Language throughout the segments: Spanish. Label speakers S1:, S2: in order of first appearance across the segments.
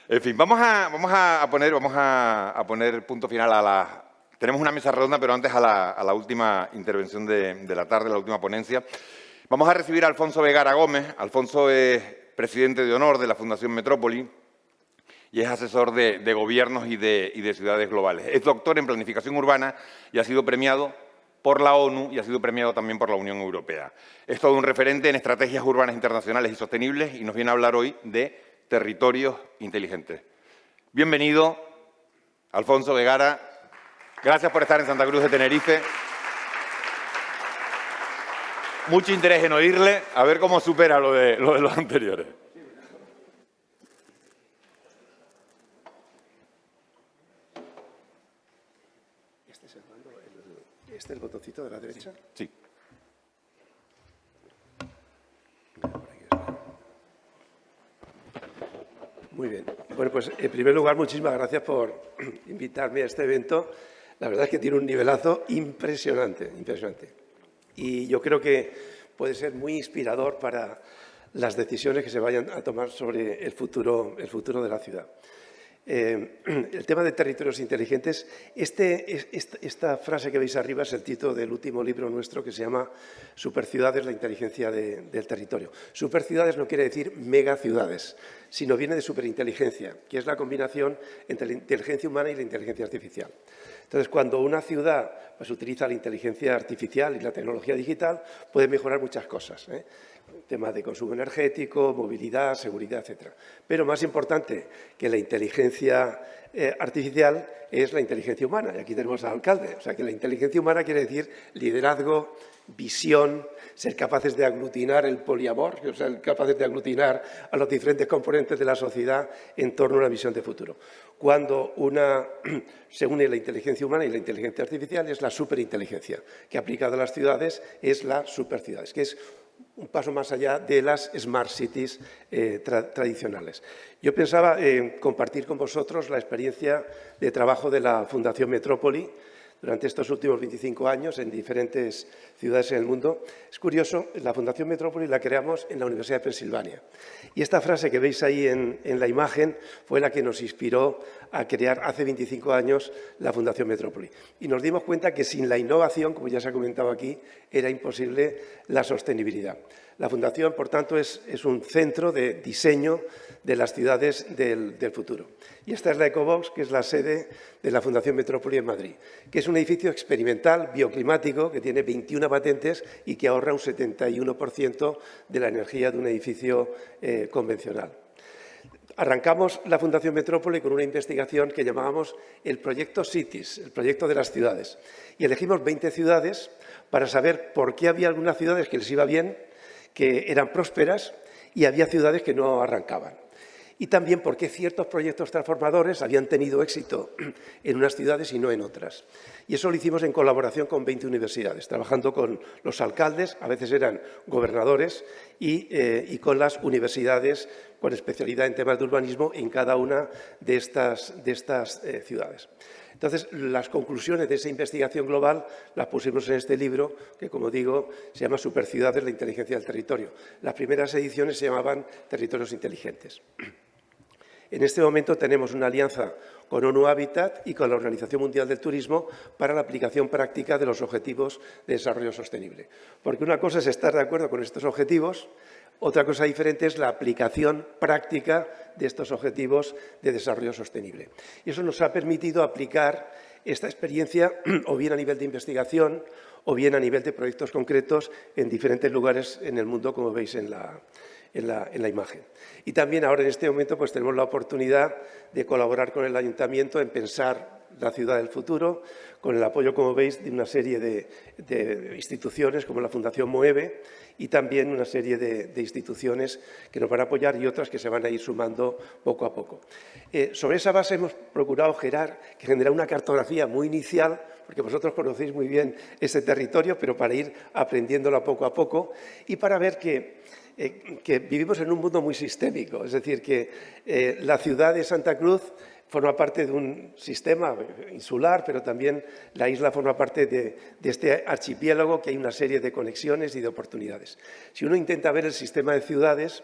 S1: En fin, vamos a poner punto final a la... Tenemos una mesa redonda, pero antes a la última intervención de la tarde, la última ponencia. Vamos a recibir a Alfonso Vegara Gómez. Alfonso es presidente de honor de la Fundación Metrópoli y es asesor de gobiernos y de ciudades globales. Es doctor en planificación urbana y ha sido premiado por la ONU y ha sido premiado también por la Unión Europea. Es todo un referente en estrategias urbanas internacionales y sostenibles y nos viene a hablar hoy de territorios inteligentes. Bienvenido, Alfonso Vegara. Gracias por estar en Santa Cruz de Tenerife. Mucho interés en oírle, a ver cómo supera lo de los anteriores.
S2: ¿Este es el botoncito de la derecha?
S1: Sí.
S2: Muy bien. Bueno, pues en primer lugar, muchísimas gracias por invitarme a este evento. La verdad es que tiene un nivelazo impresionante, impresionante. Y yo creo que puede ser muy inspirador para las decisiones que se vayan a tomar sobre el futuro de la ciudad. El tema de territorios inteligentes, esta frase que veis arriba es el título del último libro nuestro que se llama Superciudades, la inteligencia del territorio. Superciudades no quiere decir megaciudades, sino viene de superinteligencia, que es la combinación entre la inteligencia humana y la inteligencia artificial. Entonces, cuando una ciudad pues, utiliza la inteligencia artificial y la tecnología digital, puede mejorar muchas cosas, temas de consumo energético, movilidad, seguridad, etcétera. Pero más importante que la inteligencia artificial es la inteligencia humana. Y aquí tenemos al alcalde. O sea, que la inteligencia humana quiere decir liderazgo, visión, ser capaces de aglutinar el poliamor, o sea, capaces de aglutinar a los diferentes componentes de la sociedad en torno a una visión de futuro. Cuando se une la inteligencia humana y la inteligencia artificial es la superinteligencia, que aplicada a las ciudades es la superciudades, que es un paso más allá de las Smart Cities tradicionales. Yo pensaba compartir con vosotros la experiencia de trabajo de la Fundación Metrópoli durante estos últimos 25 años en diferentes ciudades en el mundo. Es curioso, la Fundación Metrópoli la creamos en la Universidad de Pensilvania. Y esta frase que veis ahí en la imagen fue la que nos inspiró a crear hace 25 años la Fundación Metrópoli. Y nos dimos cuenta que sin la innovación, como ya se ha comentado aquí, era imposible la sostenibilidad. La Fundación, por tanto, es un centro de diseño de las ciudades del futuro. Y esta es la Ecobox, que es la sede de la Fundación Metrópoli en Madrid, que es un edificio experimental bioclimático que tiene 21 patentes y que ahorra un 71% de la energía de un edificio convencional. Arrancamos la Fundación Metrópoli con una investigación que llamábamos el proyecto Cities, el proyecto de las ciudades. Y elegimos 20 ciudades para saber por qué había algunas ciudades que les iba bien, que eran prósperas, y había ciudades que no arrancaban. Y también por qué ciertos proyectos transformadores habían tenido éxito en unas ciudades y no en otras. Y eso lo hicimos en colaboración con 20 universidades, trabajando con los alcaldes, a veces eran gobernadores, y con las universidades con especialidad en temas de urbanismo en cada una de estas ciudades. Entonces, las conclusiones de esa investigación global las pusimos en este libro, que, como digo, se llama Superciudades, la inteligencia del territorio. Las primeras ediciones se llamaban Territorios inteligentes. En este momento tenemos una alianza con ONU Habitat y con la Organización Mundial del Turismo para la aplicación práctica de los Objetivos de Desarrollo Sostenible. Porque una cosa es estar de acuerdo con estos objetivos, otra cosa diferente es la aplicación práctica de estos objetivos de desarrollo sostenible. Y eso nos ha permitido aplicar esta experiencia o bien a nivel de investigación o bien a nivel de proyectos concretos en diferentes lugares en el mundo, como veis en la imagen. Y también ahora en este momento pues tenemos la oportunidad de colaborar con el Ayuntamiento en pensar la ciudad del futuro, con el apoyo, como veis, de una serie de instituciones como la Fundación MOEVE y también una serie de instituciones que nos van a apoyar y otras que se van a ir sumando poco a poco. Sobre esa base hemos procurado generar una cartografía muy inicial, porque vosotros conocéis muy bien ese territorio, pero para ir aprendiéndolo poco a poco y para ver que vivimos en un mundo muy sistémico, es decir, que la ciudad de Santa Cruz forma parte de un sistema insular, pero también la isla forma parte de este archipiélago que hay una serie de conexiones y de oportunidades. Si uno intenta ver el sistema de ciudades,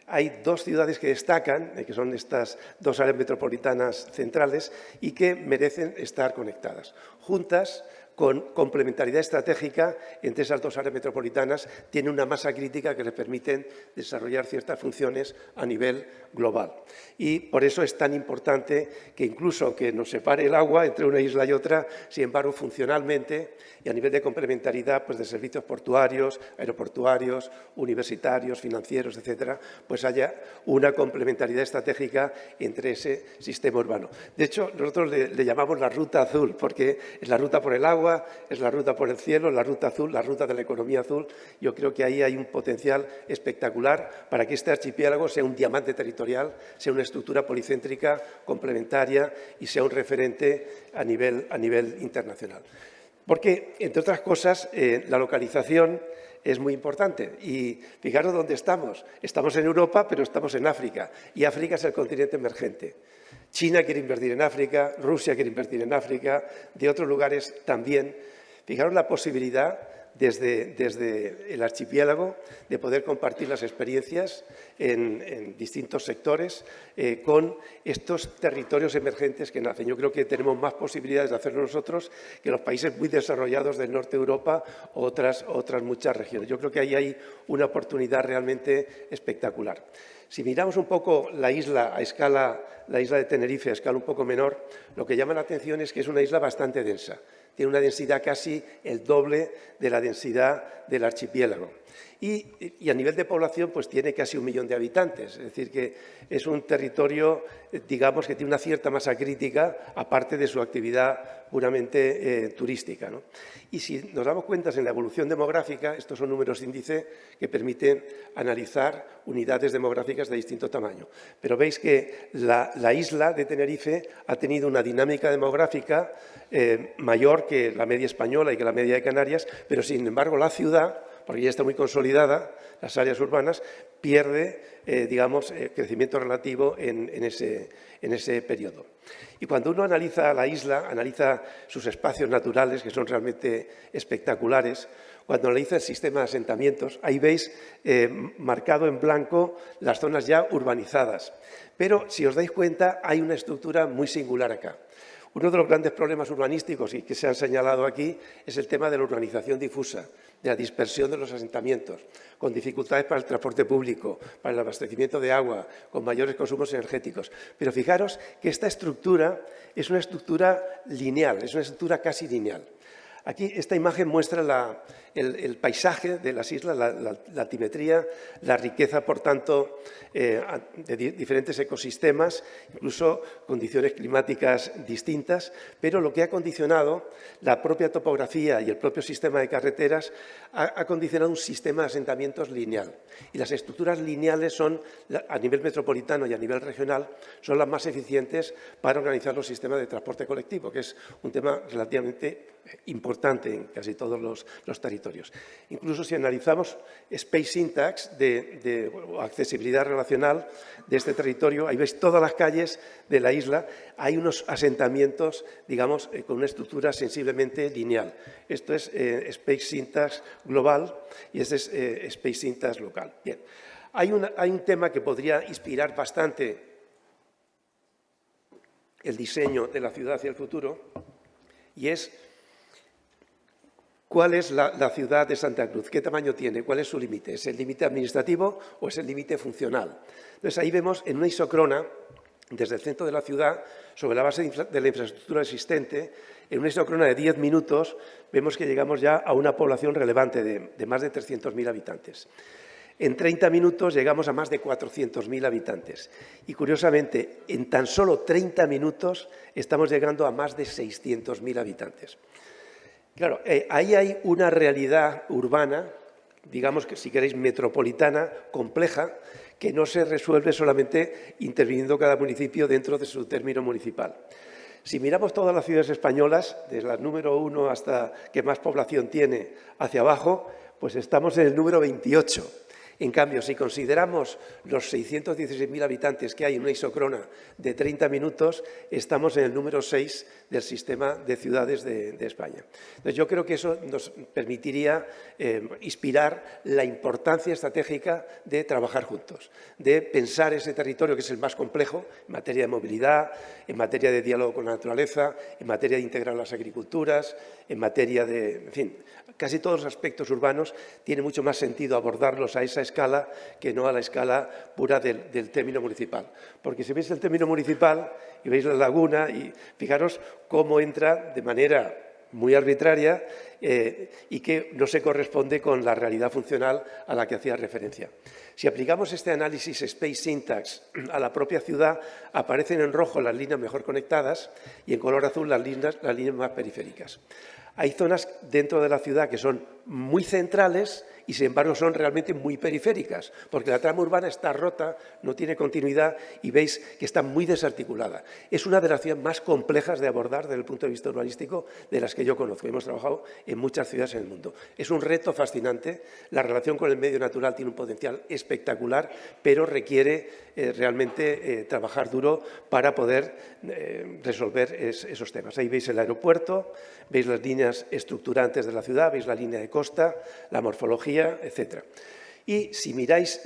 S2: hay dos ciudades que destacan, que son estas dos áreas metropolitanas centrales y que merecen estar conectadas. Juntas, con complementariedad estratégica entre esas dos áreas metropolitanas, tiene una masa crítica que les permiten desarrollar ciertas funciones a nivel global. Y por eso es tan importante que incluso que nos separe el agua entre una isla y otra, sin embargo, funcionalmente y a nivel de complementariedad pues de servicios portuarios, aeroportuarios, universitarios, financieros, etcétera, pues haya una complementariedad estratégica entre ese sistema urbano. De hecho, nosotros le llamamos la ruta azul, porque es la ruta por el agua, es la ruta por el cielo, la ruta azul, la ruta de la economía azul. Yo creo que ahí hay un potencial espectacular para que este archipiélago sea un diamante territorial, sea una estructura policéntrica complementaria y sea un referente a nivel internacional. Porque, entre otras cosas, la localización es muy importante. Y fijaros dónde estamos. Estamos en Europa, pero estamos en África. Y África es el continente emergente. China quiere invertir en África, Rusia quiere invertir en África, de otros lugares también. Fijaros la posibilidad desde el archipiélago de poder compartir las experiencias en distintos sectores con estos territorios emergentes que nacen. Yo creo que tenemos más posibilidades de hacerlo nosotros que los países muy desarrollados del norte de Europa o otras muchas regiones. Yo creo que ahí hay una oportunidad realmente espectacular. Si miramos un poco la isla la isla de Tenerife a escala un poco menor, lo que llama la atención es que es una isla bastante densa. Tiene una densidad casi el doble de la densidad del archipiélago. Y a nivel de población, pues tiene casi 1 millón de habitantes. Es decir, que es un territorio, digamos, que tiene una cierta masa crítica, aparte de su actividad puramente turística, ¿no? Y si nos damos cuenta en la evolución demográfica, estos son números índice que permiten analizar unidades demográficas de distinto tamaño. Pero veis que la isla de Tenerife ha tenido una dinámica demográfica mayor que la media española y que la media de Canarias, pero sin embargo la ciudad, porque ya está muy consolidada, las áreas urbanas, pierde, digamos, crecimiento relativo en ese periodo. Y cuando uno analiza la isla, analiza sus espacios naturales, que son realmente espectaculares, cuando analiza el sistema de asentamientos, ahí veis marcado en blanco las zonas ya urbanizadas. Pero, si os dais cuenta, hay una estructura muy singular acá. Uno de los grandes problemas urbanísticos y que se han señalado aquí es el tema de la urbanización difusa, de la dispersión de los asentamientos, con dificultades para el transporte público, para el abastecimiento de agua, con mayores consumos energéticos. Pero fijaros que esta estructura es una estructura lineal, es una estructura casi lineal. Aquí esta imagen muestra el paisaje de las islas, la altimetría, la riqueza, por tanto, de diferentes ecosistemas, incluso condiciones climáticas distintas, pero lo que ha condicionado la propia topografía y el propio sistema de carreteras ha condicionado un sistema de asentamientos lineal. Y las estructuras lineales son, a nivel metropolitano y a nivel regional, son las más eficientes para organizar los sistemas de transporte colectivo, que es un tema relativamente importante en casi todos los territorios. Incluso si analizamos Space Syntax de accesibilidad relacional de este territorio, ahí veis todas las calles de la isla, hay unos asentamientos, digamos, con una estructura sensiblemente lineal. Esto es Space Syntax global y este es Space Syntax local. Bien, hay un tema que podría inspirar bastante el diseño de la ciudad hacia el futuro y es ¿cuál es la ciudad de Santa Cruz? ¿Qué tamaño tiene? ¿Cuál es su límite? ¿Es el límite administrativo o es el límite funcional? Entonces, ahí vemos en una isócrona, desde el centro de la ciudad, sobre la base de la infraestructura existente, en una isócrona de 10 minutos, vemos que llegamos ya a una población relevante de más de 300.000 habitantes. En 30 minutos llegamos a más de 400.000 habitantes. Y, curiosamente, en tan solo 30 minutos estamos llegando a más de 600.000 habitantes. Claro, ahí hay una realidad urbana, digamos que si queréis metropolitana, compleja, que no se resuelve solamente interviniendo cada municipio dentro de su término municipal. Si miramos todas las ciudades españolas, desde la número 1 hasta que más población tiene hacia abajo, pues estamos en el número 28. En cambio, si consideramos los 616.000 habitantes que hay en una isócrona de 30 minutos, estamos en el número 6 del sistema de ciudades de España. Entonces, yo creo que eso nos permitiría inspirar la importancia estratégica de trabajar juntos, de pensar ese territorio que es el más complejo en materia de movilidad, en materia de diálogo con la naturaleza, en materia de integrar las agriculturas, en materia de, en fin, casi todos los aspectos urbanos tiene mucho más sentido abordarlos a esa escala que no a la escala pura del término municipal. Porque si veis el término municipal y veis la laguna, y fijaros cómo entra de manera muy arbitraria y que no se corresponde con la realidad funcional a la que hacía referencia. Si aplicamos este análisis Space Syntax a la propia ciudad, aparecen en rojo las líneas mejor conectadas y en color azul las líneas más periféricas. Hay zonas dentro de la ciudad que son muy centrales y, sin embargo, son realmente muy periféricas, porque la trama urbana está rota, no tiene continuidad y veis que está muy desarticulada. Es una de las ciudades más complejas de abordar desde el punto de vista urbanístico de las que yo conozco. Hemos trabajado en muchas ciudades en el mundo. Es un reto fascinante. La relación con el medio natural tiene un potencial espectacular, pero requiere realmente trabajar duro para poder resolver esos temas. Ahí veis el aeropuerto, veis las líneas estructurantes de la ciudad, veis la línea de costa, la morfología, etc. Y si miráis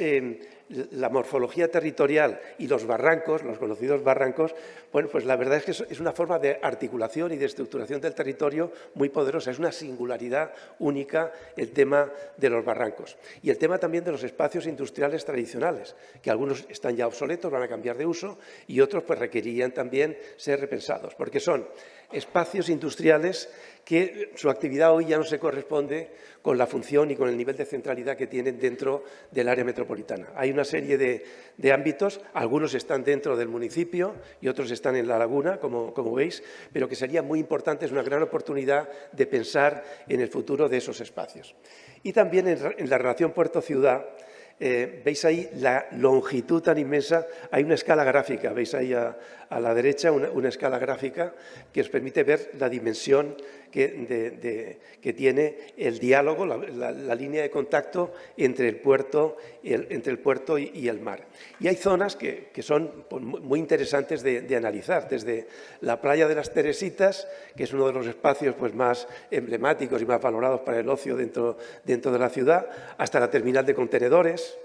S2: la morfología territorial y los barrancos, los conocidos barrancos, bueno, pues la verdad es que es una forma de articulación y de estructuración del territorio muy poderosa. Es una singularidad única el tema de los barrancos. Y el tema también de los espacios industriales tradicionales, que algunos están ya obsoletos, van a cambiar de uso, y otros pues requerirían también ser repensados, porque son espacios industriales que su actividad hoy ya no se corresponde con la función y con el nivel de centralidad que tienen dentro del área metropolitana. Hay una serie de ámbitos, algunos están dentro del municipio y otros están en la laguna, como veis, pero que sería muy importante, es una gran oportunidad de pensar en el futuro de esos espacios. Y también en la relación puerto-ciudad, veis ahí la longitud tan inmensa, hay una escala gráfica, veis ahí a la derecha una escala gráfica que os permite ver la dimensión que tiene el diálogo, la línea de contacto entre el puerto y el mar. Y hay zonas que son muy interesantes de analizar, desde la playa de las Teresitas, que es uno de los espacios pues, más emblemáticos y más valorados para el ocio dentro de la ciudad, hasta la terminal de contenedores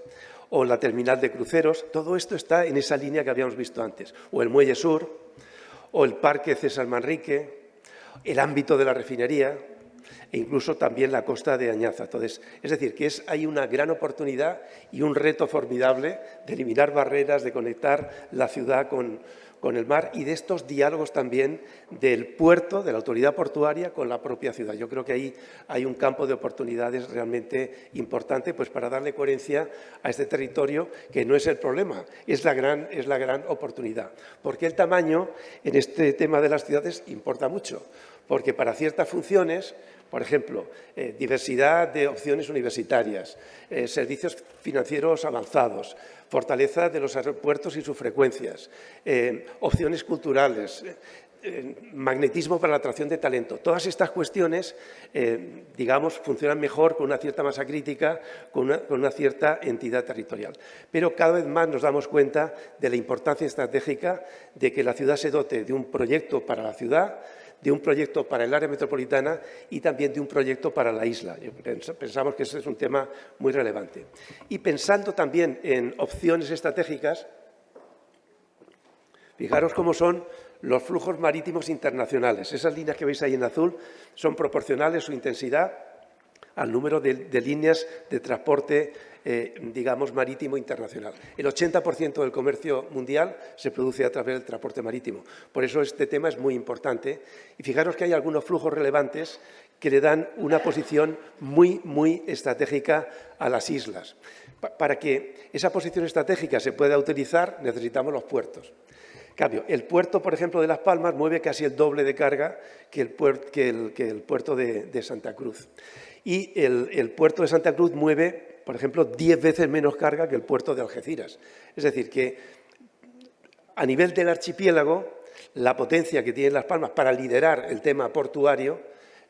S2: o la terminal de cruceros. Todo esto está en esa línea que habíamos visto antes, o el Muelle Sur, o el Parque César Manrique, el ámbito de la refinería e incluso también la costa de Añaza. Entonces, es decir, que hay una gran oportunidad y un reto formidable de eliminar barreras, de conectar la ciudad con el mar y de estos diálogos también del puerto, de la autoridad portuaria, con la propia ciudad. Yo creo que ahí hay un campo de oportunidades realmente importante pues, para darle coherencia a este territorio, que no es el problema, es la gran oportunidad. Porque el tamaño en este tema de las ciudades importa mucho, porque para ciertas funciones, por ejemplo, diversidad de opciones universitarias, servicios financieros avanzados, fortaleza de los aeropuertos y sus frecuencias, opciones culturales, magnetismo para la atracción de talento. Todas estas cuestiones, digamos, funcionan mejor con una cierta masa crítica, con una cierta entidad territorial. Pero cada vez más nos damos cuenta de la importancia estratégica de que la ciudad se dote de un proyecto para la ciudad, de un proyecto para el área metropolitana y también de un proyecto para la isla. Pensamos que ese es un tema muy relevante. Y pensando también en opciones estratégicas, fijaros cómo son los flujos marítimos internacionales. Esas líneas que veis ahí en azul son proporcionales su intensidad al número de líneas de transporte, digamos, marítimo internacional. El 80% del comercio mundial se produce a través del transporte marítimo. Por eso este tema es muy importante. Y fijaros que hay algunos flujos relevantes que le dan una posición muy, muy estratégica a las islas. Para que esa posición estratégica se pueda utilizar, necesitamos los puertos. En cambio, el puerto, por ejemplo, de Las Palmas mueve casi el doble de carga que el puerto de Santa Cruz. Y el puerto de Santa Cruz mueve, por ejemplo, 10 veces menos carga que el puerto de Algeciras. Es decir, que a nivel del archipiélago, la potencia que tiene Las Palmas para liderar el tema portuario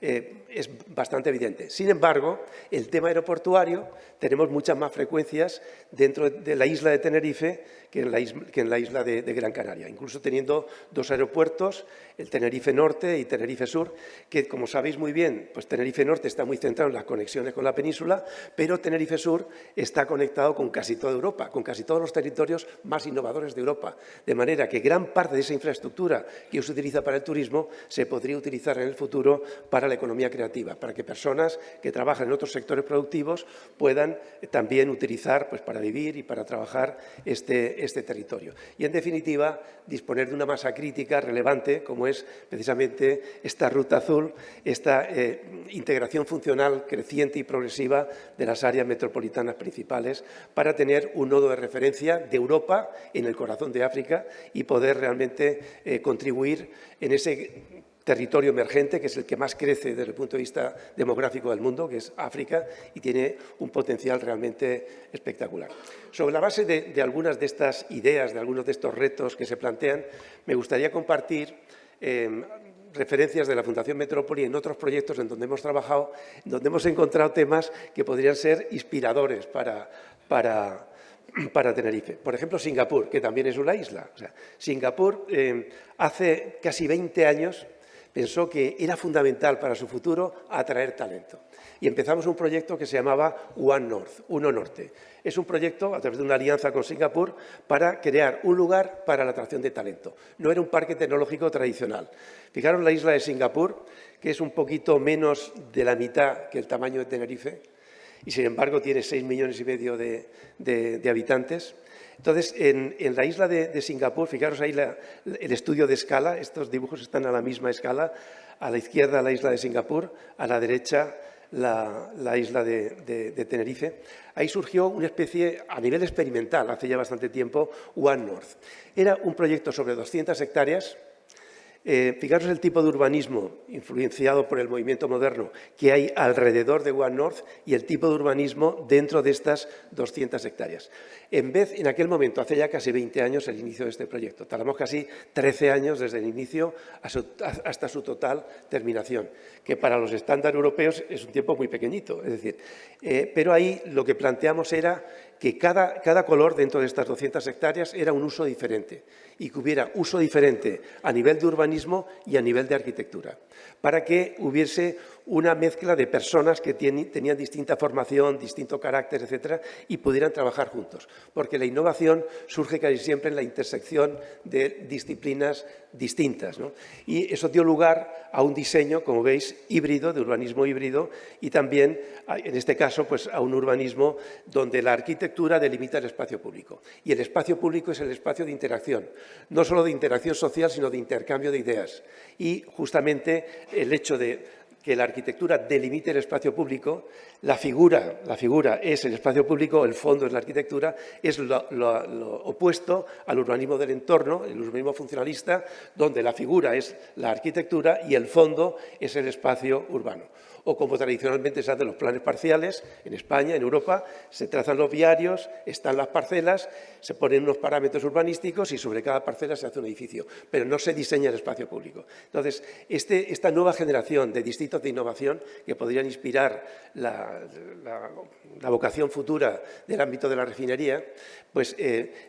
S2: es bastante evidente. Sin embargo, el tema aeroportuario, tenemos muchas más frecuencias dentro de la isla de Tenerife que en la isla de Gran Canaria, incluso teniendo dos aeropuertos, el Tenerife Norte y Tenerife Sur, que, como sabéis muy bien, pues Tenerife Norte está muy centrado en las conexiones con la península, pero Tenerife Sur está conectado con casi toda Europa, con casi todos los territorios más innovadores de Europa, de manera que gran parte de esa infraestructura que se utiliza para el turismo se podría utilizar en el futuro para la economía creativa, para que personas que trabajan en otros sectores productivos puedan también utilizar pues, para vivir y para trabajar este territorio. Y, en definitiva, disponer de una masa crítica relevante, como es precisamente esta ruta azul, esta integración funcional creciente y progresiva de las áreas metropolitanas principales para tener un nodo de referencia de Europa en el corazón de África y poder realmente contribuir en ese territorio emergente, que es el que más crece desde el punto de vista demográfico del mundo, que es África, y tiene un potencial realmente espectacular. Sobre la base de algunas de estas ideas, de algunos de estos retos que se plantean, me gustaría compartir referencias de la Fundación Metrópoli en otros proyectos en donde hemos trabajado, donde hemos encontrado temas que podrían ser inspiradores para Tenerife. Por ejemplo, Singapur, que también es una isla. O sea, Singapur hace casi 20 años pensó que era fundamental para su futuro atraer talento. Y empezamos un proyecto que se llamaba One North, Uno Norte. Es un proyecto a través de una alianza con Singapur para crear un lugar para la atracción de talento. No era un parque tecnológico tradicional. Fijaros la isla de Singapur, que es un poquito menos de la mitad que el tamaño de Tenerife, y sin embargo tiene 6,5 millones de habitantes. Entonces, en la isla de Singapur, fijaros ahí el estudio de escala, estos dibujos están a la misma escala, a la izquierda la isla de Singapur, a la derecha la isla de Tenerife. Ahí surgió una especie, a nivel experimental, hace ya bastante tiempo, One North. Era un proyecto sobre 200 hectáreas. Fijaros el tipo de urbanismo influenciado por el movimiento moderno que hay alrededor de One North y el tipo de urbanismo dentro de estas 200 hectáreas. En aquel momento, hace ya casi 20 años, el inicio de este proyecto. Tardamos casi 13 años desde el inicio hasta su total terminación, que para los estándares europeos es un tiempo muy pequeñito. Es decir, pero ahí lo que planteamos era que cada color dentro de estas 200 hectáreas era un uso diferente y que hubiera uso diferente a nivel de urbanismo y a nivel de arquitectura, para que hubiese una mezcla de personas que tenían distinta formación, distinto carácter, etcétera, y pudieran trabajar juntos, porque la innovación surge casi siempre en la intersección de disciplinas distintas, ¿no? Y eso dio lugar a un diseño, como veis, híbrido, de urbanismo híbrido, y también, en este caso, pues, a un urbanismo donde la arquitectura delimita el espacio público. Y el espacio público es el espacio de interacción, no solo de interacción social, sino de intercambio de ideas. Y justamente el hecho de que la arquitectura delimite el espacio público, la figura es el espacio público, el fondo es la arquitectura, es lo opuesto al urbanismo del entorno, el urbanismo funcionalista, donde la figura es la arquitectura y el fondo es el espacio urbano. O como tradicionalmente se hacen los planes parciales, en España, en Europa, se trazan los viarios, están las parcelas, se ponen unos parámetros urbanísticos y sobre cada parcela se hace un edificio, pero no se diseña el espacio público. Entonces, esta nueva generación de distritos de innovación que podrían inspirar la vocación futura del ámbito de la refinería, pues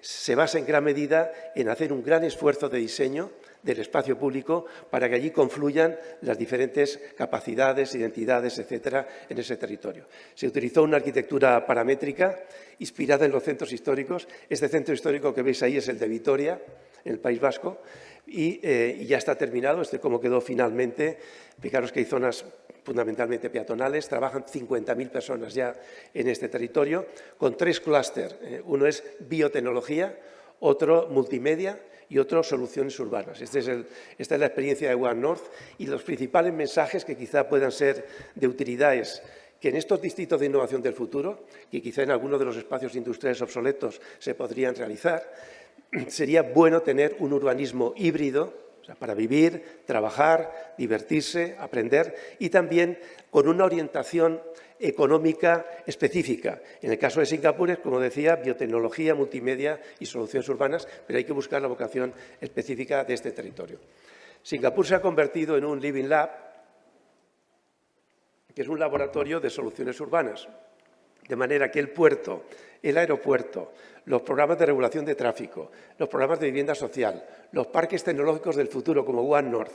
S2: se basa en gran medida en hacer un gran esfuerzo de diseño del espacio público para que allí confluyan las diferentes capacidades, identidades, etcétera, en ese territorio. Se utilizó una arquitectura paramétrica inspirada en los centros históricos. Este centro histórico que veis ahí es el de Vitoria, en el País Vasco, y ya está terminado. Cómo quedó finalmente. Fijaros que hay zonas fundamentalmente peatonales, trabajan 50.000 personas ya en este territorio, con 3 clústeres. Uno es biotecnología, otro multimedia y otro soluciones urbanas. Esta es la experiencia de One North y los principales mensajes que quizá puedan ser de utilidad es que en estos distritos de innovación del futuro, que quizá en algunos de los espacios industriales obsoletos se podrían realizar, sería bueno tener un urbanismo híbrido, o sea, para vivir, trabajar, divertirse, aprender y también con una orientación económica específica. En el caso de Singapur es, como decía, biotecnología, multimedia y soluciones urbanas, pero hay que buscar la vocación específica de este territorio. Singapur se ha convertido en un Living Lab que es un laboratorio de soluciones urbanas. De manera que el puerto, el aeropuerto, los programas de regulación de tráfico, los programas de vivienda social, los parques tecnológicos del futuro como One North,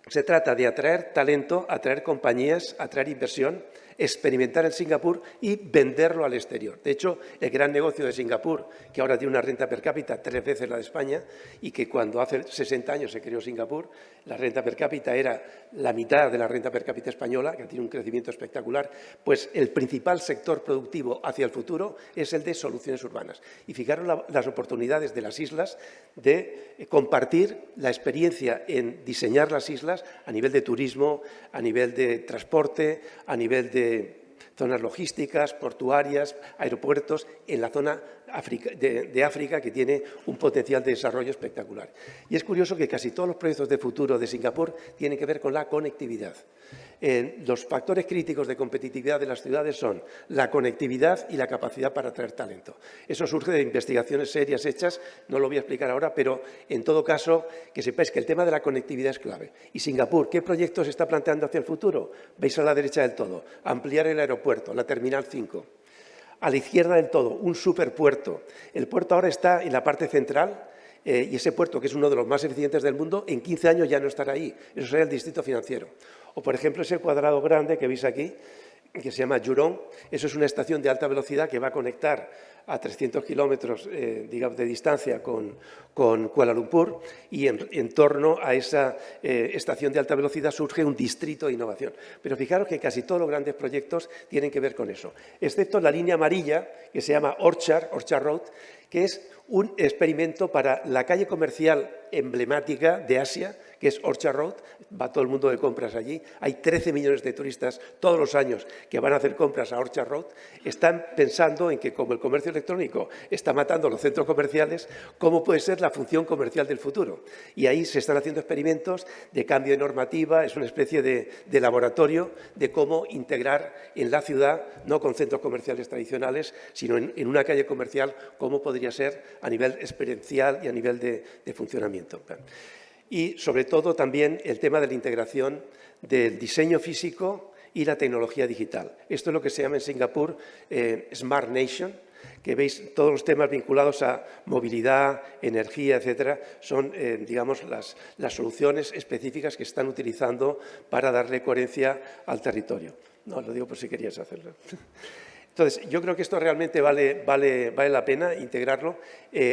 S2: se trata de atraer talento, atraer compañías, atraer inversión, experimentar en Singapur y venderlo al exterior. De hecho, el gran negocio de Singapur, que ahora tiene una renta per cápita 3 veces la de España y que cuando hace 60 años se creó Singapur, la renta per cápita era la mitad de la renta per cápita española, que tiene un crecimiento espectacular, pues el principal sector productivo hacia el futuro es el de soluciones urbanas. Y fijaros las oportunidades de las islas de compartir la experiencia en diseñar las islas a nivel de turismo, a nivel de transporte, a nivel de zonas logísticas, portuarias, aeropuertos, en la zona de África, que tiene un potencial de desarrollo espectacular. Y es curioso que casi todos los proyectos de futuro de Singapur tienen que ver con la conectividad. Los factores críticos de competitividad de las ciudades son la conectividad y la capacidad para atraer talento. Eso surge de investigaciones serias hechas, no lo voy a explicar ahora, pero en todo caso que sepáis que el tema de la conectividad es clave. Y Singapur, ¿qué proyectos está planteando hacia el futuro? Veis a la derecha del todo, ampliar el aeropuerto, la Terminal 5. A la izquierda del todo, un superpuerto. El puerto ahora está en la parte central y ese puerto, que es uno de los más eficientes del mundo, en 15 años ya no estará ahí. Eso será el distrito financiero. O, por ejemplo, ese cuadrado grande que veis aquí, que se llama Jurong. Eso es una estación de alta velocidad que va a conectar a 300 kilómetros digamos, de distancia con Kuala Lumpur, y en torno a esa estación de alta velocidad surge un distrito de innovación. Pero fijaros que casi todos los grandes proyectos tienen que ver con eso, excepto la línea amarilla, que se llama Orchard Road, que es un experimento para la calle comercial emblemática de Asia, que es Orchard Road. Va todo el mundo de compras allí. Hay 13 millones de turistas todos los años que van a hacer compras a Orchard Road. Están pensando en que, como el comercio electrónico está matando los centros comerciales, ¿cómo puede ser la función comercial del futuro? Y ahí se están haciendo experimentos de cambio de normativa. Es una especie de laboratorio de cómo integrar en la ciudad, no con centros comerciales tradicionales, sino en una calle comercial, cómo podría ser a nivel experiencial y a nivel de funcionamiento. Y, sobre todo, también el tema de la integración del diseño físico y la tecnología digital. Esto es lo que se llama en Singapur Smart Nation, que veis todos los temas vinculados a movilidad, energía, etcétera, son, digamos, las soluciones específicas que están utilizando para darle coherencia al territorio. No, lo digo por si querías hacerlo. Entonces, yo creo que esto realmente vale la pena integrarlo.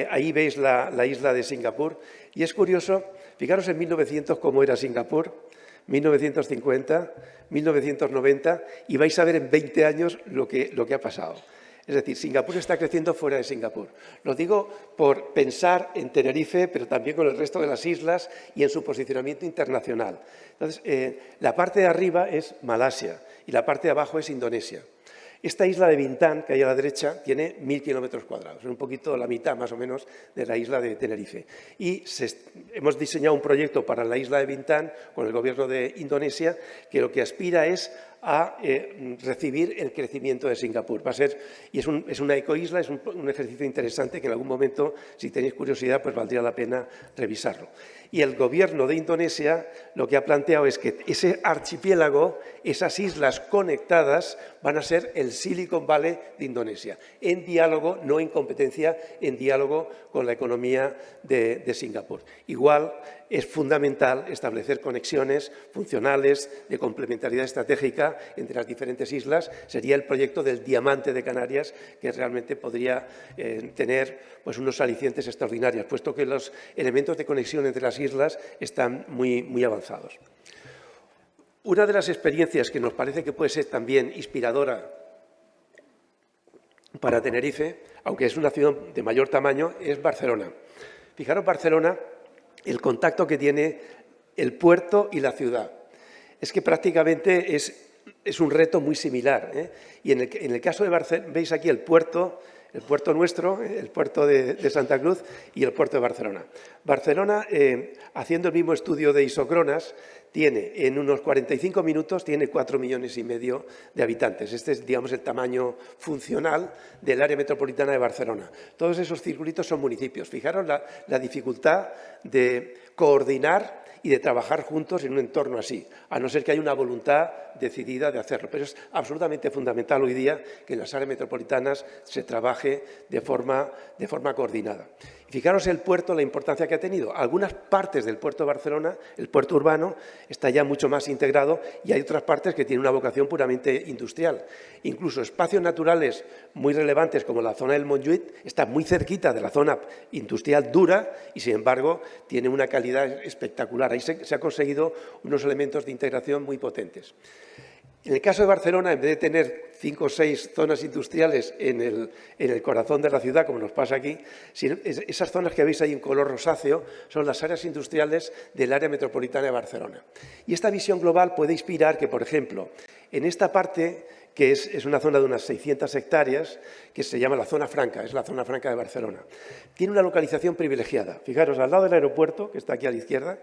S2: Ahí veis la isla de Singapur. Y es curioso, fijaros en 1900 cómo era Singapur, 1950, 1990, y vais a ver en 20 años lo que ha pasado. Es decir, Singapur está creciendo fuera de Singapur. Lo digo por pensar en Tenerife, pero también con el resto de las islas y en su posicionamiento internacional. Entonces, la parte de arriba es Malasia y la parte de abajo es Indonesia. Esta isla de Bintan, que hay a la derecha, tiene 1.000 kilómetros cuadrados, es un poquito la mitad más o menos de la isla de Tenerife. Y hemos diseñado un proyecto para la isla de Bintan con el gobierno de Indonesia, que lo que aspira es a recibir el crecimiento de Singapur. Va a ser, y es una ecoisla, es un ejercicio interesante que en algún momento, si tenéis curiosidad, pues valdría la pena revisarlo. Y el gobierno de Indonesia lo que ha planteado es que ese archipiélago, esas islas conectadas, van a ser el Silicon Valley de Indonesia, en diálogo, no en competencia, en diálogo con la economía de Singapur. Igual es fundamental establecer conexiones funcionales de complementariedad estratégica entre las diferentes islas. Sería el proyecto del Diamante de Canarias, que realmente podría tener pues, unos alicientes extraordinarios, puesto que los elementos de conexión entre las islas están muy avanzados. Una de las experiencias que nos parece que puede ser también inspiradora para Tenerife, aunque es una ciudad de mayor tamaño, es Barcelona. Fijaros, Barcelona, el contacto que tiene el puerto y la ciudad. Es que prácticamente es un reto muy similar, ¿eh? Y en el caso de Barcelona, veis aquí el puerto nuestro, el puerto de Santa Cruz y el puerto de Barcelona. Barcelona, haciendo el mismo estudio de isócronas, tiene en unos 45 minutos tiene 4,5 millones de habitantes. Este es, digamos, el tamaño funcional del área metropolitana de Barcelona. Todos esos circulitos son municipios. Fijaros la dificultad de coordinar y de trabajar juntos en un entorno así, a no ser que haya una voluntad decidida de hacerlo. Pero es absolutamente fundamental hoy día que en las áreas metropolitanas se trabaje de forma coordinada. Y fijaros el puerto, la importancia que ha tenido. Algunas partes del puerto de Barcelona, el puerto urbano, está ya mucho más integrado y hay otras partes que tienen una vocación puramente industrial. Incluso espacios naturales muy relevantes como la zona del Montjuïc está muy cerquita de la zona industrial dura y, sin embargo, tiene una calidad espectacular. Ahí se han conseguido unos elementos de integración muy potentes. En el caso de Barcelona, en vez de tener 5 o 6 zonas industriales en el corazón de la ciudad, como nos pasa aquí, esas zonas que veis ahí en color rosáceo son las áreas industriales del área metropolitana de Barcelona. Y esta visión global puede inspirar que, por ejemplo, en esta parte, que es una zona de unas 600 hectáreas, que se llama la zona franca, es la zona franca de Barcelona, tiene una localización privilegiada. Fijaros, al lado del aeropuerto, que está aquí a la izquierda,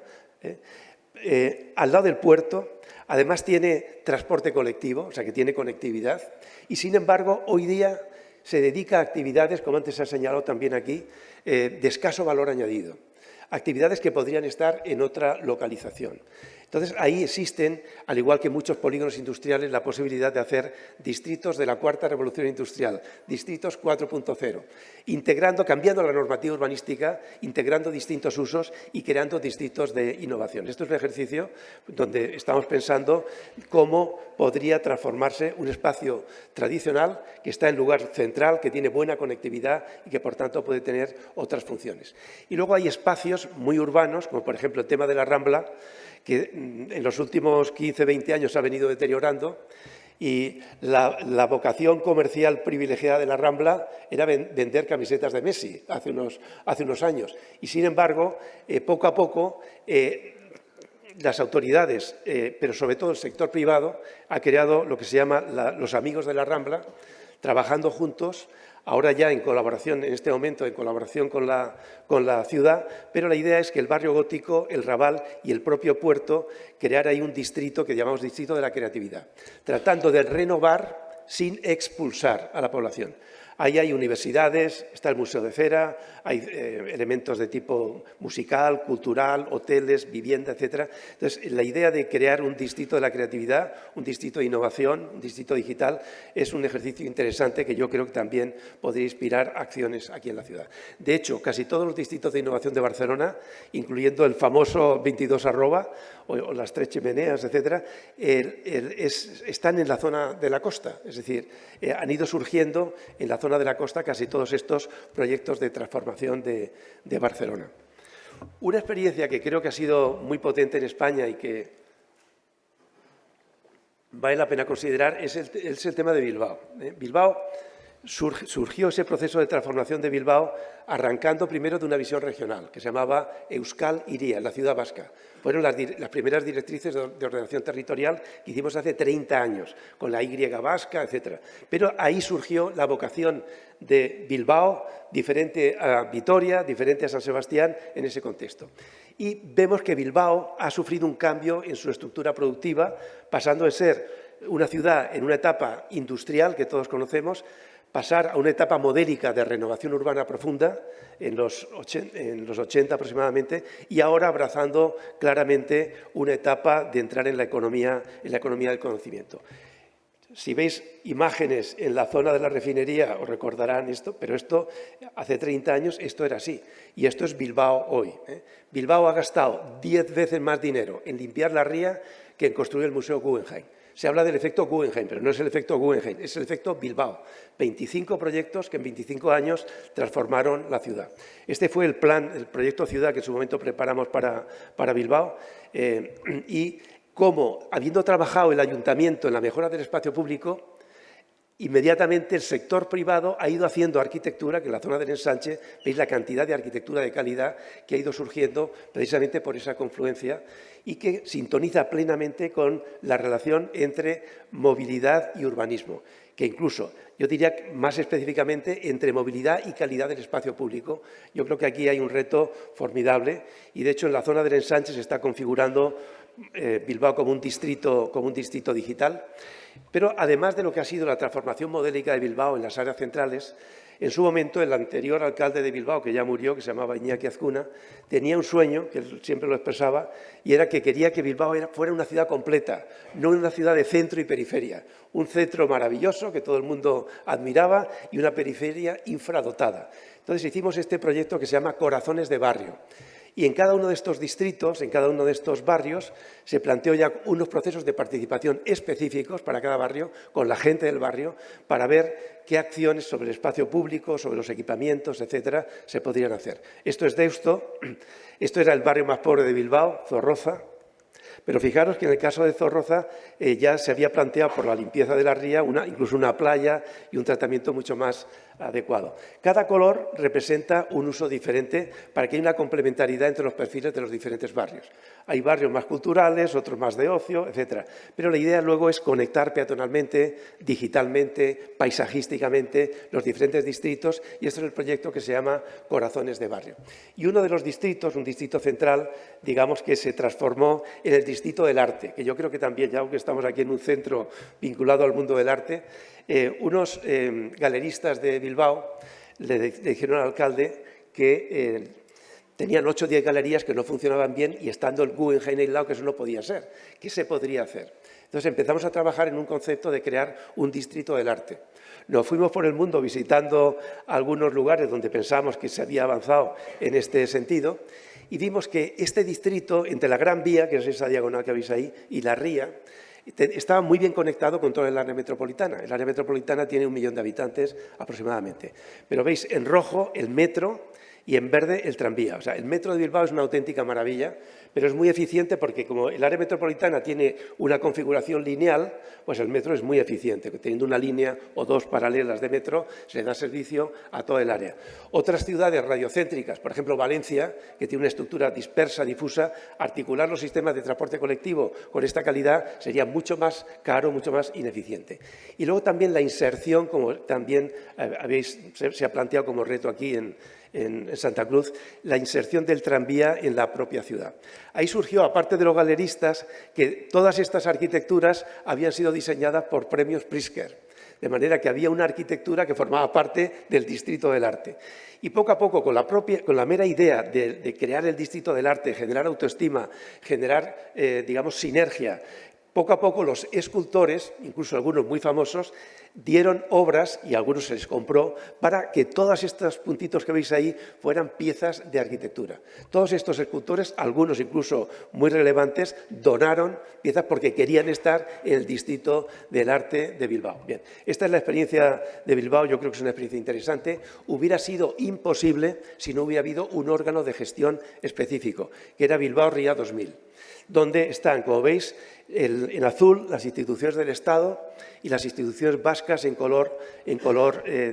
S2: al lado del puerto, además tiene transporte colectivo, o sea que tiene conectividad, y sin embargo hoy día se dedica a actividades, como antes se ha señalado también aquí, de escaso valor añadido. Actividades que podrían estar en otra localización. Entonces, ahí existen, al igual que muchos polígonos industriales, la posibilidad de hacer distritos de la cuarta revolución industrial, distritos 4.0, cambiando la normativa urbanística, integrando distintos usos y creando distritos de innovación. Esto es un ejercicio donde estamos pensando cómo podría transformarse un espacio tradicional que está en lugar central, que tiene buena conectividad y que, por tanto, puede tener otras funciones. Y luego hay espacios muy urbanos, como por ejemplo el tema de la Rambla, que en los últimos 15, 20 años se ha venido deteriorando y la vocación comercial privilegiada de la Rambla era vender camisetas de Messi hace unos años. Y, sin embargo, poco a poco las autoridades, pero sobre todo el sector privado, ha creado lo que se llama los amigos de la Rambla, trabajando juntos, ahora ya en colaboración, en este momento, en colaboración con la ciudad, pero la idea es que el barrio gótico, el Raval y el propio puerto crear ahí un distrito que llamamos Distrito de la Creatividad, tratando de renovar sin expulsar a la población. Ahí hay universidades, está el Museo de Cera, hay elementos de tipo musical, cultural, hoteles, vivienda, etcétera. Entonces, la idea de crear un distrito de la creatividad, un distrito de innovación, un distrito digital, es un ejercicio interesante que yo creo que también podría inspirar acciones aquí en la ciudad. De hecho, casi todos los distritos de innovación de Barcelona, incluyendo el famoso 22 arroba o las Tres Chimeneas, etcétera, están en la zona de la costa. Es decir, han ido surgiendo en la zona de la costa casi todos estos proyectos de transformación de Barcelona. Una experiencia que creo que ha sido muy potente en España y que vale la pena considerar es el tema de Bilbao. Bilbao surgió ese proceso de transformación de Bilbao arrancando primero de una visión regional que se llamaba Euskal Hiria, la ciudad vasca. Fueron las primeras directrices de ordenación territorial que hicimos hace 30 años, con la Y vasca, etcétera. Pero ahí surgió la vocación de Bilbao, diferente a Vitoria, diferente a San Sebastián, en ese contexto. Y vemos que Bilbao ha sufrido un cambio en su estructura productiva, pasando de ser una ciudad en una etapa industrial que todos conocemos, pasar a una etapa modélica de renovación urbana profunda en los 80 aproximadamente y ahora abrazando claramente una etapa de entrar en la economía del conocimiento. Si veis imágenes en la zona de la refinería os recordarán esto, pero esto hace 30 años esto era así y esto es Bilbao hoy. Bilbao ha gastado 10 veces más dinero en limpiar la ría que en construir el Museo Guggenheim. Se habla del efecto Guggenheim, pero no es el efecto Guggenheim, es el efecto Bilbao. 25 proyectos que en 25 años transformaron la ciudad. Este fue el proyecto ciudad que en su momento preparamos para Bilbao y cómo, habiendo trabajado el ayuntamiento en la mejora del espacio público, inmediatamente el sector privado ha ido haciendo arquitectura, que en la zona del Ensanche veis la cantidad de arquitectura de calidad que ha ido surgiendo precisamente por esa confluencia y que sintoniza plenamente con la relación entre movilidad y urbanismo, que incluso, yo diría más específicamente, entre movilidad y calidad del espacio público. Yo creo que aquí hay un reto formidable y, de hecho, en la zona del Ensanche se está configurando Bilbao como un distrito digital. Pero, además de lo que ha sido la transformación modélica de Bilbao en las áreas centrales, En su momento, el anterior alcalde de Bilbao, que ya murió, que se llamaba Iñaki Azcuna, tenía un sueño, que él siempre lo expresaba, y era que quería que Bilbao fuera una ciudad completa, no una ciudad de centro y periferia. Un centro maravilloso que todo el mundo admiraba y una periferia infradotada. Entonces hicimos este proyecto que se llama Corazones de Barrio. Y en cada uno de estos distritos, en cada uno de estos barrios, se planteó ya unos procesos de participación específicos para cada barrio, con la gente del barrio, para ver qué acciones sobre el espacio público, sobre los equipamientos, etcétera, se podrían hacer. Esto es Deusto, esto era el barrio más pobre de Bilbao, Zorroza. Pero fijaros que en el caso de Zorroza ya se había planteado por la limpieza de la ría incluso una playa y un tratamiento mucho más adecuado. Cada color representa un uso diferente para que haya una complementariedad entre los perfiles de los diferentes barrios. Hay barrios más culturales, otros más de ocio, etcétera. Pero la idea luego es conectar peatonalmente, digitalmente, paisajísticamente los diferentes distritos y este es el proyecto que se llama Corazones de Barrio. Y uno de los distritos, un distrito central, digamos que se transformó en el distrito del arte, que yo creo que también, ya que estamos aquí en un centro vinculado al mundo del arte, unos galeristas de Bilbao le dijeron al alcalde que tenían 8 o 10 galerías que no funcionaban bien y estando el Guggenheim aislado, que eso no podía ser. ¿Qué se podría hacer? Entonces empezamos a trabajar en un concepto de crear un distrito del arte. Nos fuimos por el mundo visitando algunos lugares donde pensábamos que se había avanzado en este sentido y vimos que este distrito, entre la Gran Vía, que es esa diagonal que veis ahí, y la ría, estaba muy bien conectado con toda el área metropolitana. El área metropolitana tiene 1 millón de habitantes aproximadamente. Pero veis en rojo el metro y en verde el tranvía. O sea, el metro de Bilbao es una auténtica maravilla, pero es muy eficiente porque como el área metropolitana tiene una configuración lineal, pues el metro es muy eficiente. Teniendo una línea o 2 paralelas de metro, se le da servicio a toda el área. Otras ciudades radiocéntricas, por ejemplo Valencia, que tiene una estructura dispersa, difusa, articular los sistemas de transporte colectivo con esta calidad sería mucho más caro, mucho más ineficiente. Y luego también la inserción, como también se ha planteado como reto aquí en Santa Cruz, la inserción del tranvía en la propia ciudad. Ahí surgió, aparte de los galeristas, que todas estas arquitecturas habían sido diseñadas por premios Pritzker, de manera que había una arquitectura que formaba parte del distrito del arte. Y poco a poco, con la mera idea de crear el distrito del arte, generar autoestima, generar, digamos, sinergia, poco a poco los escultores, incluso algunos muy famosos, dieron obras, y a algunos se les compró, para que todos estos puntitos que veis ahí fueran piezas de arquitectura. Todos estos escultores, algunos incluso muy relevantes, donaron piezas porque querían estar en el distrito del arte de Bilbao. Bien, esta es la experiencia de Bilbao, yo creo que es una experiencia interesante. Hubiera sido imposible si no hubiera habido un órgano de gestión específico, que era Bilbao Ría 2000. Donde están, como veis, en azul las instituciones del Estado y las instituciones vascas en color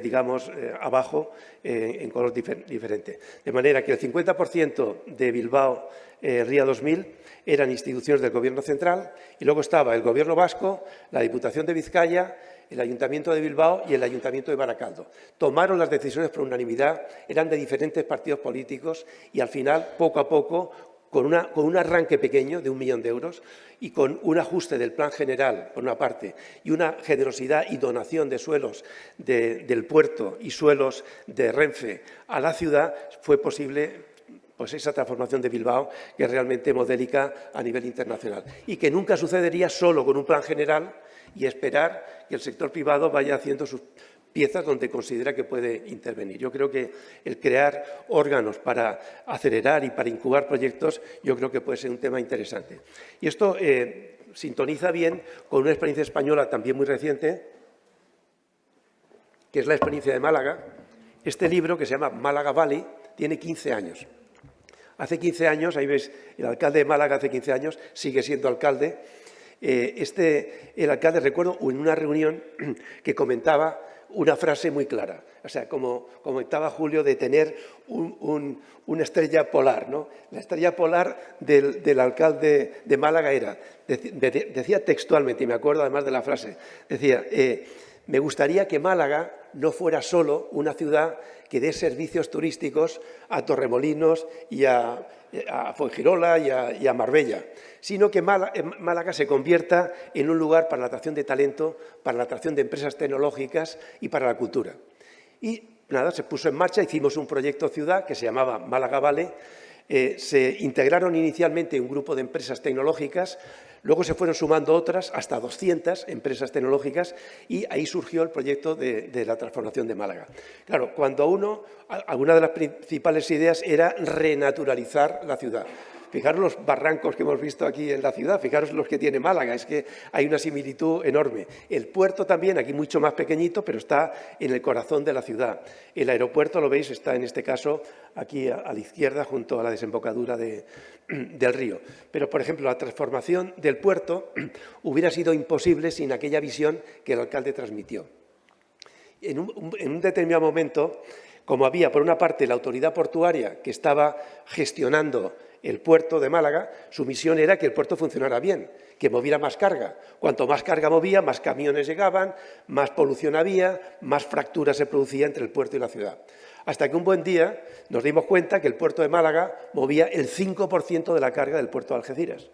S2: digamos, abajo, en color diferente. De manera que el 50% de Bilbao Ría 2000 eran instituciones del Gobierno central y luego estaba el Gobierno vasco, la Diputación de Vizcaya, el Ayuntamiento de Bilbao y el Ayuntamiento de Baracaldo. Tomaron las decisiones por unanimidad, eran de diferentes partidos políticos y al final, poco a poco, con un arranque pequeño de 1 millón de euros y con un ajuste del plan general, por una parte, y una generosidad y donación de suelos del puerto y suelos de Renfe a la ciudad, fue posible pues esa transformación de Bilbao que es realmente modélica a nivel internacional y que nunca sucedería solo con un plan general y esperar que el sector privado vaya haciendo sus piezas donde considera que puede intervenir. Yo creo que el crear órganos para acelerar y para incubar proyectos, yo creo que puede ser un tema interesante. Y esto sintoniza bien con una experiencia española también muy reciente, que es la experiencia de Málaga. Este libro, que se llama Málaga Valley, tiene 15 años. Hace 15 años, ahí ves, el alcalde de Málaga hace 15 años, sigue siendo alcalde. El alcalde, recuerdo, en una reunión que comentaba una frase muy clara. O sea, como comentaba Julio, de tener una estrella polar, ¿no? La estrella polar del alcalde de Málaga era, decía textualmente, y me acuerdo además de la frase, decía, me gustaría que Málaga no fuera solo una ciudad que dé servicios turísticos a Torremolinos y a Fuengirola y a Marbella, sino que Málaga se convierta en un lugar para la atracción de talento, para la atracción de empresas tecnológicas y para la cultura. Y nada, se puso en marcha, hicimos un proyecto ciudad que se llamaba Málaga Vale. Se integraron inicialmente un grupo de empresas tecnológicas, luego se fueron sumando otras, hasta 200 empresas tecnológicas, y ahí surgió el proyecto de la transformación de Málaga. Claro, alguna de las principales ideas era renaturalizar la ciudad. Fijaros los barrancos que hemos visto aquí en la ciudad, fijaros los que tiene Málaga, es que hay una similitud enorme. El puerto también, aquí mucho más pequeñito, pero está en el corazón de la ciudad. El aeropuerto, lo veis, está en este caso aquí a la izquierda, junto a la desembocadura del río. Pero, por ejemplo, la transformación del puerto hubiera sido imposible sin aquella visión que el alcalde transmitió. En un determinado momento, como había, por una parte, la autoridad portuaria que estaba gestionando el puerto de Málaga, su misión era que el puerto funcionara bien, que moviera más carga. Cuanto más carga movía, más camiones llegaban, más polución había, más fracturas se producía entre el puerto y la ciudad. Hasta que un buen día nos dimos cuenta que el puerto de Málaga movía el 5% de la carga del puerto de Algeciras.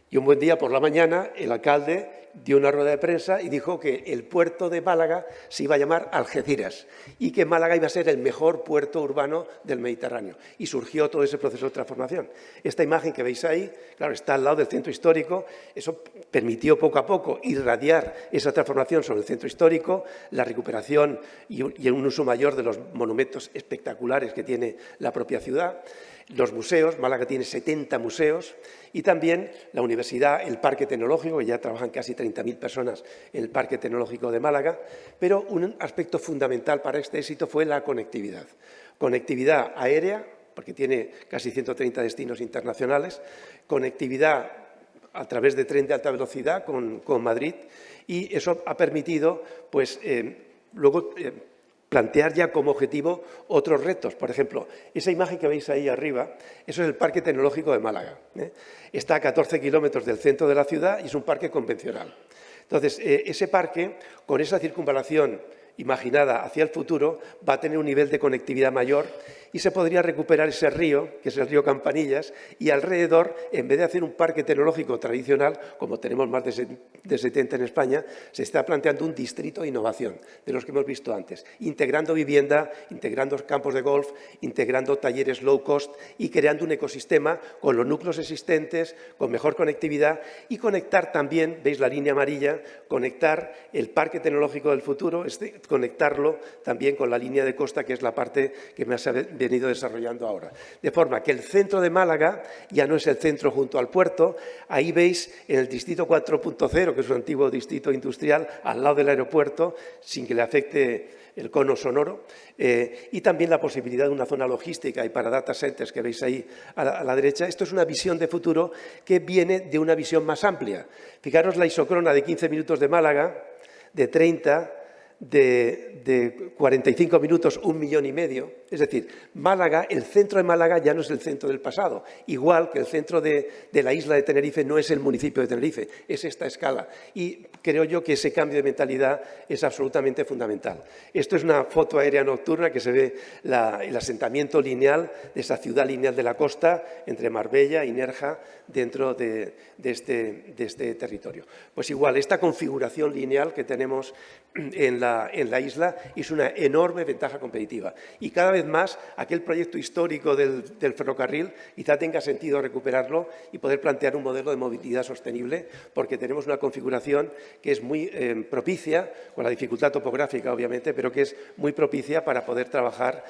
S2: Y un buen día por la mañana el alcalde dio una rueda de prensa y dijo que el puerto de Málaga se iba a llamar Algeciras y que Málaga iba a ser el mejor puerto urbano del Mediterráneo. Y surgió todo ese proceso de transformación. Esta imagen que veis ahí, claro, está al lado del centro histórico. Eso permitió poco a poco irradiar esa transformación sobre el centro histórico, la recuperación y un uso mayor de los monumentos espectaculares que tiene la propia ciudad. Los museos, Málaga tiene 70 museos, y también la universidad, el Parque Tecnológico, que ya trabajan casi 30.000 personas en el Parque Tecnológico de Málaga, pero un aspecto fundamental para este éxito fue la conectividad. Conectividad aérea, porque tiene casi 130 destinos internacionales, conectividad a través de tren de alta velocidad con Madrid, y eso ha permitido, pues, plantear ya como objetivo otros retos. Por ejemplo, esa imagen que veis ahí arriba, eso es el Parque Tecnológico de Málaga. Está a 14 kilómetros del centro de la ciudad y es un parque convencional. Entonces, ese parque, con esa circunvalación imaginada hacia el futuro, va a tener un nivel de conectividad mayor y se podría recuperar ese río, que es el río Campanillas, y alrededor, en vez de hacer un parque tecnológico tradicional, como tenemos más de 70 en España, se está planteando un distrito de innovación, de los que hemos visto antes, integrando vivienda, integrando campos de golf, integrando talleres low cost y creando un ecosistema con los núcleos existentes, con mejor conectividad y conectar también, veis la línea amarilla, conectar el parque tecnológico del futuro, conectarlo también con la línea de costa, que es la parte que más ha venido desarrollando ahora. De forma que el centro de Málaga ya no es el centro junto al puerto. Ahí veis en el distrito 4.0, que es un antiguo distrito industrial, al lado del aeropuerto, sin que le afecte el cono sonoro, y también la posibilidad de una zona logística y para data centers que veis ahí a la derecha. Esto es una visión de futuro que viene de una visión más amplia. Fijaros la isócrona de 15 minutos de Málaga, de 30, de 45 minutos, 1,5 millones. Es decir, Málaga, el centro de Málaga ya no es el centro del pasado, igual que el centro de la isla de Tenerife no es el municipio de Tenerife, es esta escala. Y creo yo que ese cambio de mentalidad es absolutamente fundamental. Esto es una foto aérea nocturna que se ve el asentamiento lineal de esa ciudad lineal de la costa entre Marbella y Nerja dentro de este territorio. Pues igual, esta configuración lineal que tenemos en la isla es una enorme ventaja competitiva. Y cada vez más aquel proyecto histórico del ferrocarril quizá tenga sentido recuperarlo y poder plantear un modelo de movilidad sostenible, porque tenemos una configuración que es muy propicia, con la dificultad topográfica obviamente, pero que es muy propicia para poder trabajar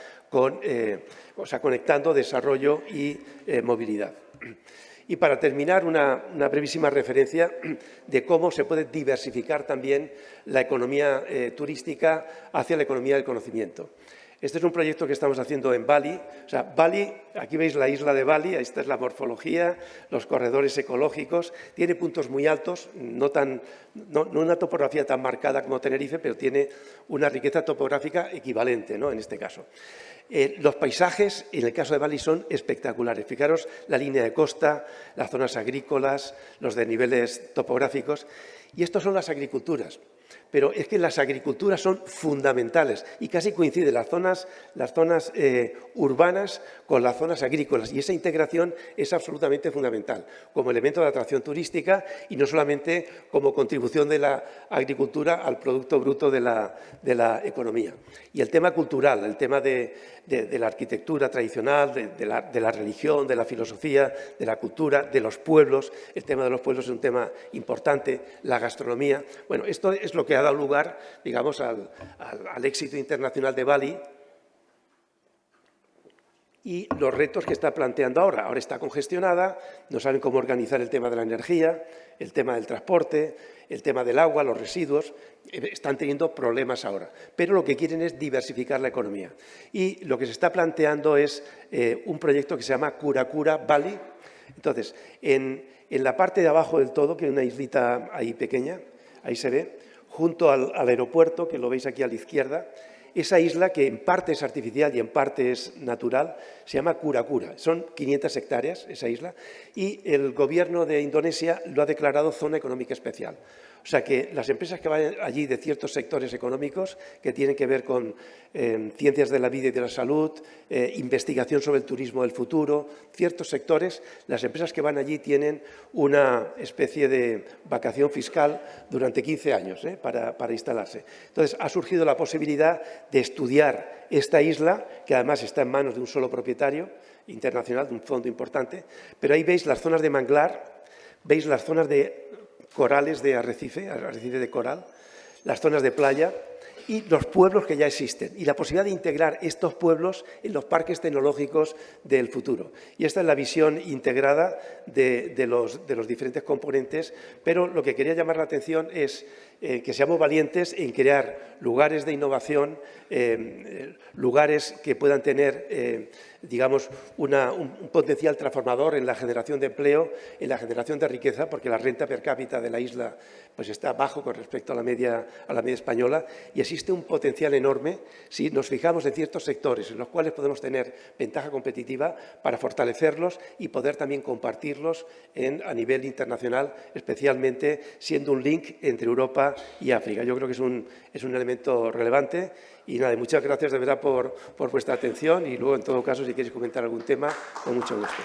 S2: conectando desarrollo y movilidad. Y para terminar, una brevísima referencia de cómo se puede diversificar también la economía turística hacia la economía del conocimiento. Este es un proyecto que estamos haciendo en Bali. O sea, Bali, aquí veis la isla de Bali, esta es la morfología, los corredores ecológicos. Tiene puntos muy altos, no una topografía tan marcada como Tenerife, pero tiene una riqueza topográfica equivalente, ¿no?, en este caso. Los paisajes, en el caso de Bali, son espectaculares. Fijaros la línea de costa, las zonas agrícolas, los desniveles topográficos. Y estos son las agriculturas. pero es que las agriculturas son fundamentales y casi coinciden las zonas urbanas con las zonas agrícolas, y esa integración es absolutamente fundamental como elemento de atracción turística y no solamente como contribución de la agricultura al Producto Bruto de la economía. Y el tema cultural, el tema de la arquitectura tradicional, de la religión, de la filosofía, de la cultura, de los pueblos. El tema de los pueblos es un tema importante, la gastronomía. Bueno, esto es lo que ha dado lugar, digamos, al éxito internacional de Bali y los retos que está planteando ahora. Ahora está congestionada, no saben cómo organizar el tema de la energía, el tema del transporte, el tema del agua, los residuos. Están teniendo problemas ahora, pero lo que quieren es diversificar la economía. Y lo que se está planteando es un proyecto que se llama Cura Bali. Entonces, en la parte de abajo del todo, que es una islita ahí pequeña, ahí se ve, junto al aeropuerto, que lo veis aquí a la izquierda, esa isla, que en parte es artificial y en parte es natural, se llama Cura. Son 500 hectáreas esa isla y el Gobierno de Indonesia lo ha declarado zona económica especial. O sea que las empresas que vayan allí de ciertos sectores económicos que tienen que ver con ciencias de la vida y de la salud, investigación sobre el turismo del futuro, ciertos sectores, las empresas que van allí tienen una especie de vacación fiscal durante 15 años para instalarse. Entonces, ha surgido la posibilidad de estudiar esta isla, que además está en manos de un solo propietario internacional, de un fondo importante, pero ahí veis las zonas de manglar, veis las zonas de corales de arrecife de coral, las zonas de playa y los pueblos que ya existen y la posibilidad de integrar estos pueblos en los parques tecnológicos del futuro. Y esta es la visión integrada de los diferentes componentes, pero lo que quería llamar la atención es que seamos valientes en crear lugares de innovación, lugares que puedan tener, digamos, un potencial transformador en la generación de empleo, en la generación de riqueza, porque la renta per cápita de la isla pues está bajo con respecto a la media española, y existe un potencial enorme si nos fijamos en ciertos sectores en los cuales podemos tener ventaja competitiva para fortalecerlos y poder también compartirlos a nivel internacional, especialmente siendo un link entre Europa y África. Yo creo que es un elemento relevante. Y nada, muchas gracias de verdad por vuestra atención y luego, en todo caso, si queréis comentar algún tema, con mucho gusto.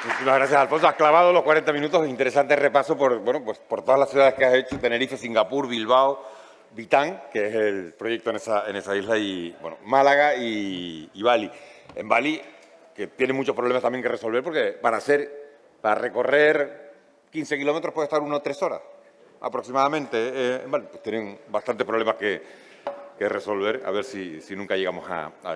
S1: Muchísimas gracias, Alfonso. Has clavado los 40 minutos. Interesante repaso por todas las ciudades que has hecho: Tenerife, Singapur, Bilbao, Bitán, que es el proyecto en esa isla, y bueno, Málaga y Bali. En Bali, que tiene muchos problemas también que resolver, porque para recorrer 15 kilómetros puede estar 1 o 3 horas aproximadamente. Pues tienen bastantes problemas que resolver, a ver si nunca llegamos a eso.